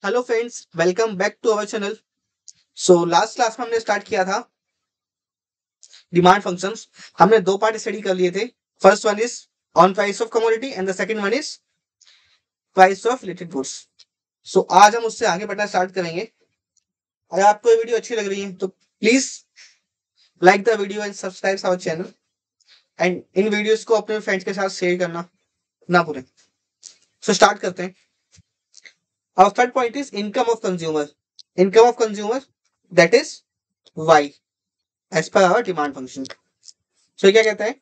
Hello friends, welcome back to our channel. So last class में हमने start किया था डिमांड फंक्शंस। हमने दो पार्ट स्टडी कर लिए थे। First one is on price of commodity and the second one is price of related goods. So आज हम उससे आगे बढ़ना स्टार्ट करेंगे। अगर आपको ये वीडियो अच्छी लग रही है तो please like the video and subscribe our channel and इन वीडियोस को अपने फ्रेंड्स के साथ शेयर करना ना भूलें। सो स्टार्ट करते हैं। Our third point is income of consumer. Income of consumer, that is Y as per our demand function. So क्या कहता है?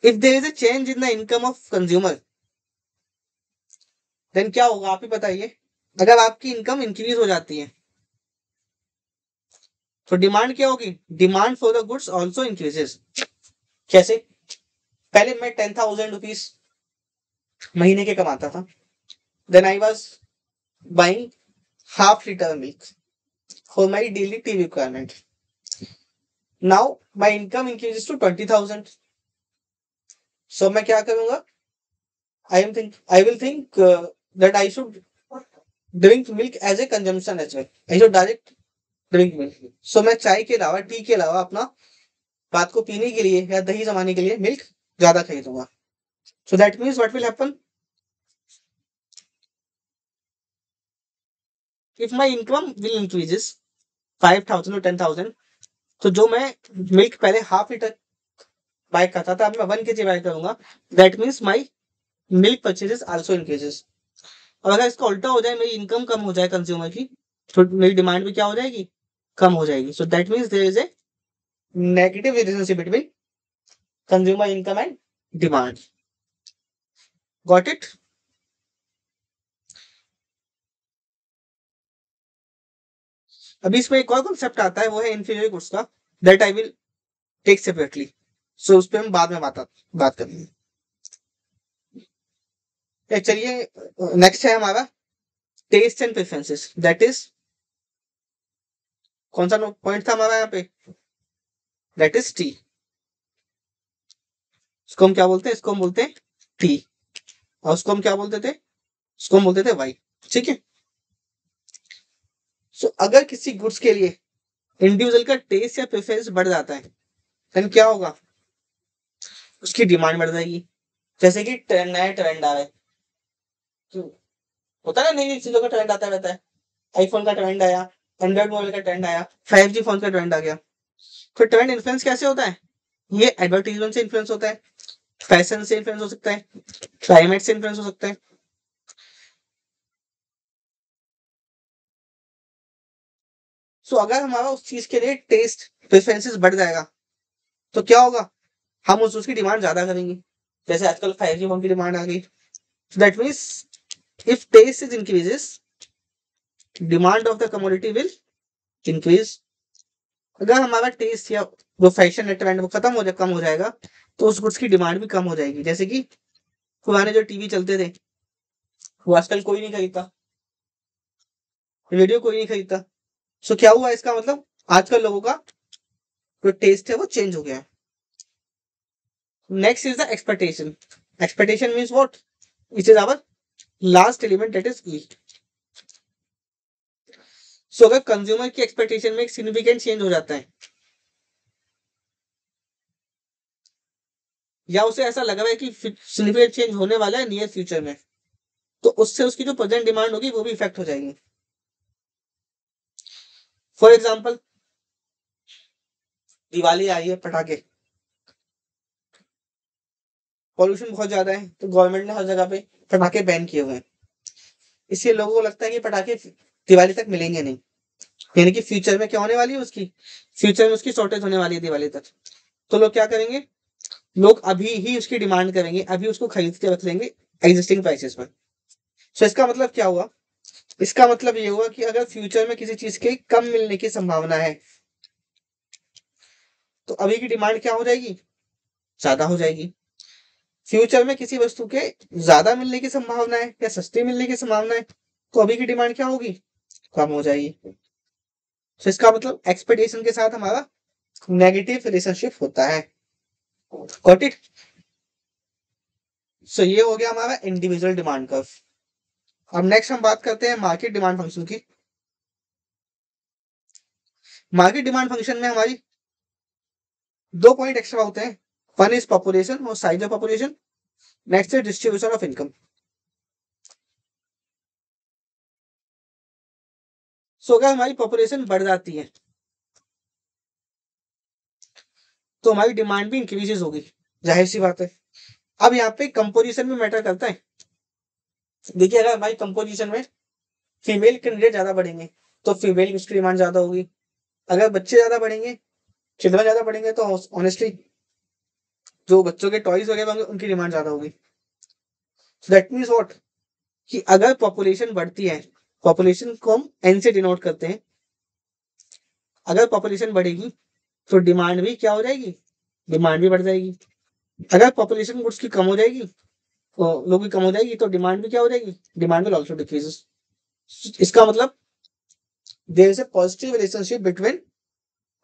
If there is a change in the income of consumer, then क्या होगा आप ही बताइए। अगर आपकी इनकम इंक्रीज हो जाती है तो डिमांड क्या होगी? Demand for the goods also increases. कैसे? पहले मैं 10,000 रुपीज महीने के कमाता था। Then I was buying half litre milk for my daily tea requirement. Now my income increases to 20,000। So मैं क्या करूंगा? I will think that I should drink milk as a consumption as well. I should direct drink milk. So मैं चाय के अलावा, T के अलावा अपना बात को पीने के लिए या दही जमाने के लिए मिल्क ज्यादा खरीदूंगा। So that means what will happen? If my income will increases 5,000 or 10,000, तो जो मैं मिल्क पहले हाफ लीटर बाय करता था, अब मैं 1 kg बाय करूंगा। That means my milk purchases also increases. और अगर इसका उल्टा हो जाए, मेरी इनकम कम हो जाए कंज्यूमर की, तो मेरी डिमांड भी क्या हो जाएगी? कम हो जाएगी। So that means there is a negative relationship between consumer income and demand. Got it? अभी इसमें एक और कॉन्सेप्ट आता है, वो है इंफीरियर गुड्स का। That I will take separately. So उस पर हम बाद में बात करेंगे। चलिए, नेक्स्ट है हमारा test and preferences. That is कौन सा पॉइंट था हमारा यहाँ पे? That is T. इसको हम क्या बोलते हैं? इसको हम बोलते हैं टी। और उसको हम क्या बोलते थे? उसको हम बोलते थे वाई। ठीक है। सो अगर किसी गुड्स के लिए इंडिविजुअल का टेस्ट या प्रेफरेंस बढ़ जाता है, देन क्या होगा? उसकी डिमांड बढ़ जाएगी। जैसे कि नया ट्रेंड आ रहा है, होता है ना, नई नई चीजों का ट्रेंड आता रहता है। आईफोन का ट्रेंड आया, एंड्रॉइड मोबाइल का ट्रेंड आया, 5G फोन का ट्रेंड आ गया। तो ट्रेंड इन्फ्लुएंस कैसे होता है? ये एडवर्टीजमेंट से इन्फ्लुएंस होता है, फैशन से इन्फ्लुएंस हो सकता है, क्लाइमेट से इन्फ्लुएंस हो सकता है। सो अगर हमारा उस चीज के लिए टेस्ट प्रेफरेंसेस बढ़ जाएगा तो क्या होगा? हम उस उसकी डिमांड ज्यादा करेंगे। जैसे आजकल 5G फोन की डिमांड आ गई। That means if test is increases, demand of the commodity will increase. अगर हमारा टेस्ट या वो फैशन ट्रेंड वो खत्म हो जाए, कम हो जाएगा, तो उस गुड्स की डिमांड भी कम हो जाएगी। जैसे कि पुराने जो टीवी चलते थे, वो आजकल कोई नहीं खरीदता, रेडियो कोई नहीं खरीदता। सो क्या हुआ? इसका मतलब आजकल लोगों का जो टेस्ट है वो चेंज हो गया है। Next is the expectation. Expectation means what? It is our last element, that is E. So अगर कंज्यूमर की एक्सपेक्टेशन में एक सिग्निफिकेंट चेंज हो जाता है, या उसे ऐसा लग रहा है कि सिग्निफिकेंट चेंज होने वाला है नियर फ्यूचर में, तो उससे उसकी जो प्रेजेंट डिमांड होगी वो भी इफेक्ट हो जाएगी। फॉर एग्जाम्पल, दिवाली आई है, पटाखे, पॉल्यूशन बहुत ज्यादा है, तो गवर्नमेंट ने हर जगह पे पटाखे बैन किए हुए हैं। इसलिए लोगों को लगता है कि पटाखे दिवाली तक मिलेंगे नहीं, यानी कि फ्यूचर में क्या होने वाली है उसकी, फ्यूचर में उसकी शॉर्टेज होने वाली है दिवाली तक। तो लोग क्या करेंगे? लोग अभी ही उसकी डिमांड करेंगे, अभी उसको खरीद के रख लेंगे एग्जिस्टिंग प्राइसेस पर। सो इसका मतलब क्या हुआ? इसका मतलब ये हुआ कि अगर फ्यूचर में किसी चीज के कम मिलने की संभावना है, तो अभी की डिमांड क्या हो जाएगी? ज्यादा हो जाएगी। फ्यूचर में किसी वस्तु के ज्यादा मिलने की संभावना है या सस्ती मिलने की संभावना है, तो अभी की डिमांड क्या होगी? कम हो जाएगी। तो इसका मतलब एक्सपेक्टेशन के साथ हमारा नेगेटिव रिलेशनशिप होता है। Got it? सो ये हो गया हमारा इंडिविजुअल डिमांड कर्व। अब नेक्स्ट हम बात करते हैं मार्केट डिमांड फंक्शन की। मार्केट डिमांड फंक्शन में हमारी दो पॉइंट एक्स्ट्रा होते हैं। वन इज पॉपुलेशन और size of population, next is distribution of income. So अगर हमारी पॉपुलेशन बढ़ जाती है तो हमारी डिमांड भी इंक्रीजेस होगी, जाहिर सी बात है। अब यहाँ पे कंपोजिशन भी मैटर करता है। देखिए अगर हमारी कंपोजिशन में फीमेल कैंडिडेट ज्यादा बढ़ेंगे तो फीमेल की उसकी डिमांड ज्यादा होगी। अगर बच्चे ज्यादा बढ़ेंगे, चिल्ड्रन ज्यादा बढ़ेंगे, तो ऑनेस्टली जो बच्चों के टॉयज वगैरह होंगे उनकी डिमांड ज्यादा होगी। दैट मीन्स व्हाट, कि अगर पॉपुलेशन बढ़ती है, पॉपुलेशन को हम एन से डिनोट करते हैं, अगर पॉपुलेशन बढ़ेगी तो डिमांड भी क्या हो जाएगी, डिमांड भी बढ़ जाएगी। अगर पॉपुलेशन गुड्स की कम हो जाएगी तो लोगों की कम हो जाएगी तो डिमांड भी क्या हो जाएगी, डिमांड विल ऑल्सो डिक्रीजेस। इसका मतलब there is a positive relationship between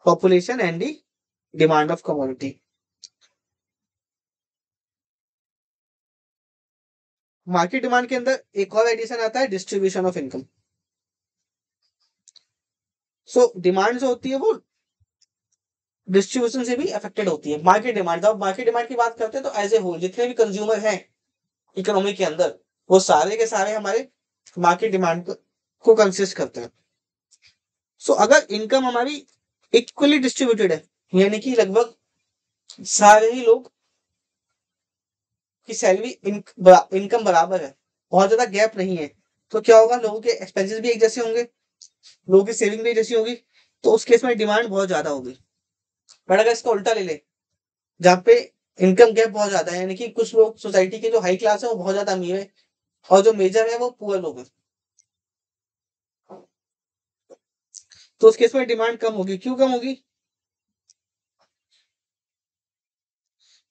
population and the demand of commodity. Market demand के अंदर एक और एडिशन आता है distribution of income. So demand जो होती है वो डिस्ट्रीब्यूशन से भी अफेक्टेड होती है। मार्केट डिमांड, जब मार्केट डिमांड की बात करते हैं तो एज ए होल जितने भी कंज्यूमर हैं इकोनॉमी के अंदर, वो सारे के सारे हमारे मार्केट डिमांड को कंसिस्ट करते हैं। सो अगर इनकम हमारी इक्वली डिस्ट्रीब्यूटेड है, यानी कि लगभग सारे ही लोग की सैलरी इनकम बराबर है, बहुत ज्यादा गैप नहीं है, तो क्या होगा, लोगों के एक्सपेंसेस भी एक जैसे होंगे, लोगों की सेविंग भी एक जैसी होगी, तो उस केस में डिमांड बहुत ज्यादा होगी। बट अगर इसका उल्टा ले ले, जहाँ पे इनकम गैप बहुत ज्यादा है, यानी कि कुछ लोग सोसाइटी के जो हाई क्लास है वो बहुत ज्यादा अमीर है और जो मेजर है वो पुअर लोग हैं, तो उस केस में डिमांड कम होगी। क्यों कम होगी?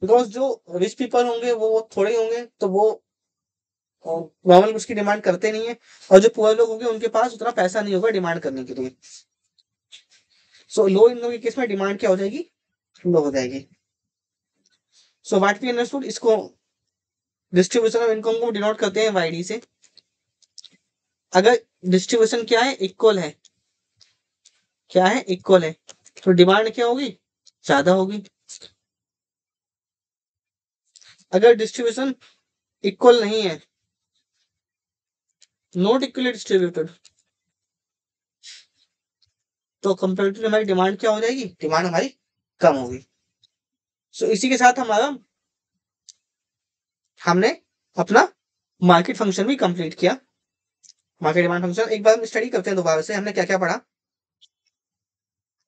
बिकॉज जो रिच पीपल होंगे वो थोड़े होंगे, तो वो नॉर्मल उसकी डिमांड करते नहीं है, और जो पुअर लोग होंगे उनके पास उतना पैसा नहीं होगा डिमांड करने के लिए। सो लो इनकम के केस में डिमांड क्या हो जाएगी, लो हो जाएगी। सो व्हाट वी अंडरस्टूड, इसको डिस्ट्रीब्यूशन ऑफ इनकम को डिनोट करते हैं वाईडी से। अगर डिस्ट्रीब्यूशन क्या है, इक्वल है, क्या है, इक्वल है, तो डिमांड क्या होगी, ज्यादा होगी। अगर डिस्ट्रीब्यूशन इक्वल नहीं है, नॉट इक्वली डिस्ट्रीब्यूटेड, तो कंपेरेटिवली हमारी डिमांड क्या हो जाएगी, डिमांड हमारी कम होगी। सो इसी के साथ हमने अपना मार्केट फंक्शन भी कंप्लीट किया। मार्केट डिमांड फंक्शन एक बार हम स्टडी करते हैं दोबारा से, हमने क्या क्या पढ़ा।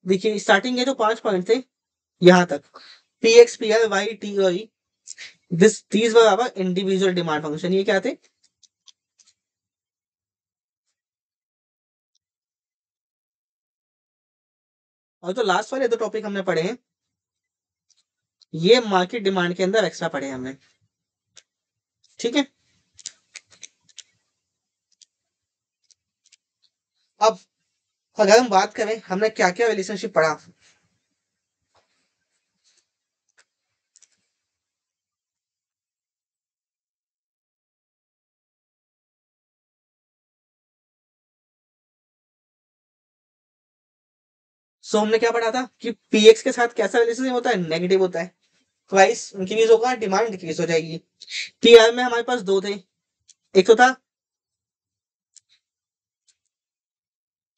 देखिए स्टार्टिंग के जो 5 पॉइंट थे यहां तक, P X, P R, Y, T और E, these were our individual demand function. ये क्या थे, और जो लास्ट वाले दो टॉपिक हमने पढ़े हैं ये मार्केट डिमांड के अंदर एक्स्ट्रा पढ़े हमने, ठीक है। अब अगर हम बात करें हमने क्या क्या रिलेशनशिप पढ़ा, सो हमने क्या पढ़ा था कि पीएक्स के साथ कैसा रिलेशनशिप होता है, नेगेटिव होता है, प्राइस इंक्रीज होगा, डिमांड डिक्रीज हो जाएगी। टीआर में हमारे पास दो थे, एक तो था,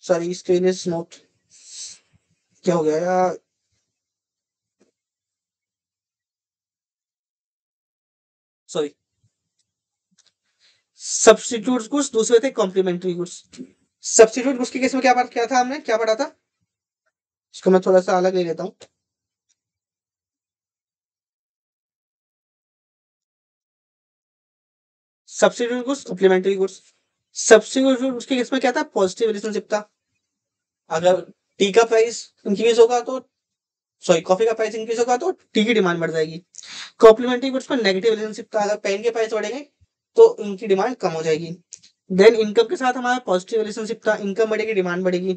सॉरी स्क्रीन इज नोट, क्या हो गया यार, सॉरी, सब्स्टिट्यूट गुड्स, दूसरे थे कॉम्प्लीमेंट्री गुड्स। सब्स्टिट्यूट गुड्स के केस में क्या बात किया था हमने, क्या पढ़ा था, इसको मैं थोड़ा सा अलग ले लेता हूँ। Substitute goods, complementary goods. Substitute goods के केस में क्या था, पॉजिटिव रिलेशनशिप था। अगर टी का प्राइस इंक्रीज होगा तो, सॉरी कॉफी का प्राइस इंक्रीज होगा तो टी की डिमांड बढ़ जाएगी। कॉम्प्लीमेंट्री गुड्स में नेगेटिव रिलेशनशिप था, अगर पेन के प्राइस बढ़ेंगे तो इनकी डिमांड कम हो जाएगी। देन इनकम के साथ हमारा पॉजिटिव रिलेशनशिप था, इनकम बढ़ेगी, डिमांड बढ़ेगी।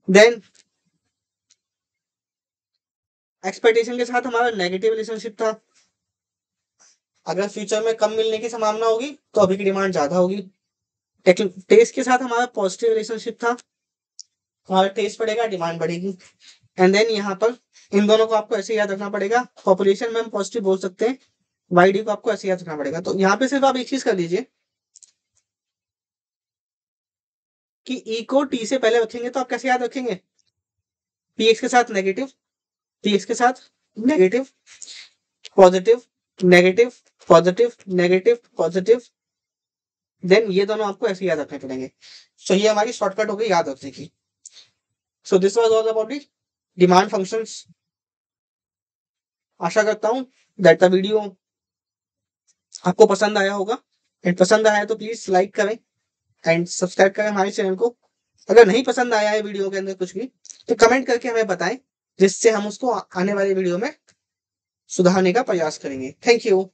देन एक्सपेक्टेशन के साथ हमारा नेगेटिव रिलेशनशिप था, अगर फ्यूचर में कम मिलने की संभावना होगी तो अभी की डिमांड ज्यादा होगी। टेस्ट के साथ हमारा पॉजिटिव रिलेशनशिप था, हमारा टेस्ट बढ़ेगा, डिमांड बढ़ेगी। एंड देन यहाँ पर इन दोनों को आपको ऐसे याद रखना पड़ेगा। पॉपुलेशन में हम पॉजिटिव बोल सकते हैं, वाईडी को आपको ऐसे याद रखना पड़ेगा। तो यहाँ पे सिर्फ आप एक चीज कर लीजिए कि ई को टी से पहले रखेंगे तो आप कैसे याद रखेंगे, पी एक्स के साथ नेगेटिव, पी एक्स के साथ negative, positive, negative, positive, negative, positive, then ये दोनों आपको ऐसे याद रखने पड़ेंगे। सो ये हमारी शॉर्टकट हो गई याद रखने की। So this was all about the demand functions. आशा करता हूं दैट द वीडियो आपको पसंद आया होगा। एंड पसंद आया तो प्लीज लाइक करें एंड सब्सक्राइब करें हमारे चैनल को। अगर नहीं पसंद आया है वीडियो के अंदर कुछ भी तो कमेंट करके हमें बताएं, जिससे हम उसको आने वाले वीडियो में सुधारने का प्रयास करेंगे। Thank you.